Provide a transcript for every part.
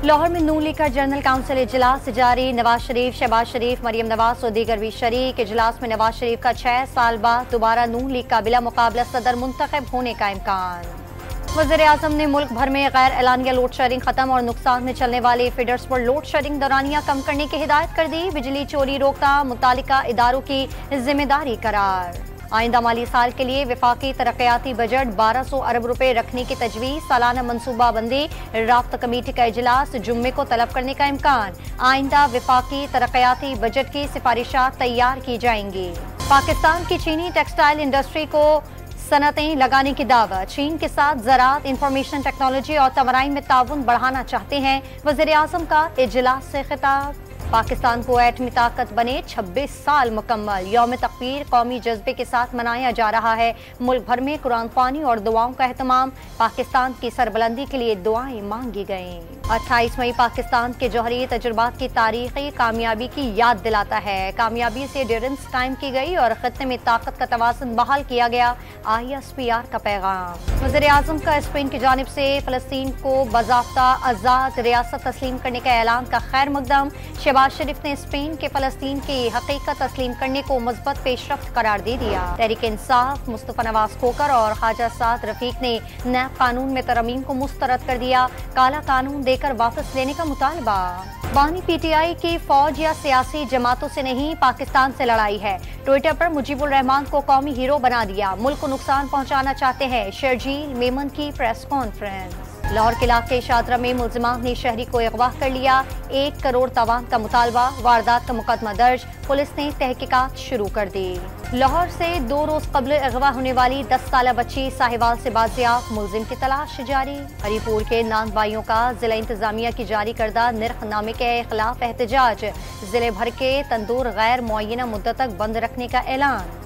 लाहौर में नून लीग का general council इजलास जारी। नवाज शरीफ, शहबाज शरीफ, मरियम नवाज और दीगर भी शरीक। इजलास में नवाज शरीफ का 6 साल बाद दोबारा नून लीग का बिला मुकाबला सदर मुंतखब होने का इम्कान। वज़ीर आज़म ने मुल्क भर में गैर एलानिया लोड शेडिंग खत्म और नुकसान में चलने वाले फीडर्स पर लोड शेडिंग दौरानिया कम करने की हिदायत कर दी। बिजली चोरी रोकथाम मुतालिका इदारों की जिम्मेदारी करार। आइंदा माली साल के लिए विफाकी तरक्याती बजट 1200 अरब रुपए रखने की तजवीज़। सालाना मनसूबा बंदी राब्ता कमेटी का इजलास जुम्मे को तलब करने का इम्कान। आइंदा विफाकी तरक्याती बजट की सिफारिशात तैयार की जाएंगी। पाकिस्तान की चीनी टेक्सटाइल इंडस्ट्री को सनतें लगाने की दावत। चीन के साथ ज़राअत, इंफॉर्मेशन टेक्नोलॉजी और तमराइन में ताउन बढ़ाना चाहते हैं। वज़ीर आज़म का इजलास से खिताब। पाकिस्तान को एटमी ताकत बने 26 साल मुकम्मल। यौम तकबीर कौमी जज्बे के साथ मनाया जा रहा है। मुल्क भर में कुरान ख्वानी और दुआओं का एहतमाम। पाकिस्तान की सरबलंदी के लिए दुआएं मांगी गईं। 28 मई पाकिस्तान के जौहरी तजुर्बात की तारीखी कामयाबी की याद दिलाता है। कामयाबी से डिफेंस कायम की गई और खत्ते में ताकत का तवाज़ुन बहाल किया गया। ISPR का पैगाम। वज़ीर आज़म का स्पेन की जानिब से फ़लस्तीन को बाज़ाब्ता आज़ाद रियासत तस्लीम करने का ऐलान का खैर मकदम। शहबाज शरीफ ने स्पेन के फ़लस्तीन की हकीकत तस्लीम करने को मुस्बत पेशरफ्त करार दे दिया। तहरीक इंसाफ, मुस्तफ़ा नवाज खोकर और ख्वाजा साद रफीक ने नए कानून में तरमीम को मुस्तरद कर दिया। काला कानून देकर वापस लेने का मुतालबा। बानी PTI की फौज या सियासी जमातों से नहीं, पाकिस्तान से लड़ाई है। ट्विटर पर मुजीबुर रहमान को कौमी हीरो बना दिया। मुल्क को नुकसान पहुंचाना चाहते हैं। शर्जील मेमन की प्रेस कॉन्फ्रेंस। लाहौर के इलाके शादरा में मुलजिमान ने शहरी को अगवा कर लिया। 1 करोड़ तवान का मुतालबा। वारदात का मुकदमा दर्ज। पुलिस ने तहकीकात शुरू कर दी। लाहौर से 2 रोज कबल अगवा होने वाली 10 साला बच्ची साहिवाल से बाजियाब। मुलजिम की तलाश जारी। हरीपुर के नानबाइयों का जिला इंतजामिया की जारी करदा निर्खनामे के खिलाफ एहतजाज। जिले भर के तंदूर गैर मुअय्यना मुद्दत तक बंद रखने का ऐलान।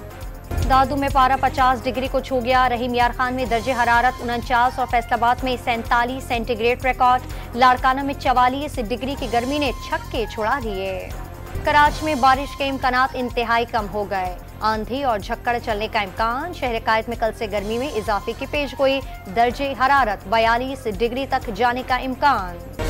दादू में पारा 50 डिग्री को छू गया। रहीम यार खान में दर्जे हरारत 49 और फैसलाबाद में 47 सेंटीग्रेड रिकॉर्ड। लाड़काना में 44 डिग्री की गर्मी ने छक्के छुड़ा दिए। कराची में बारिश के इम्कानात इंतहाई कम हो गए। आंधी और झक्कड़ चलने का इम्कान। शहर कायद में कल से गर्मी में इजाफे की पेशगोई। दर्जे हरारत 42 डिग्री तक जाने का इम्कान।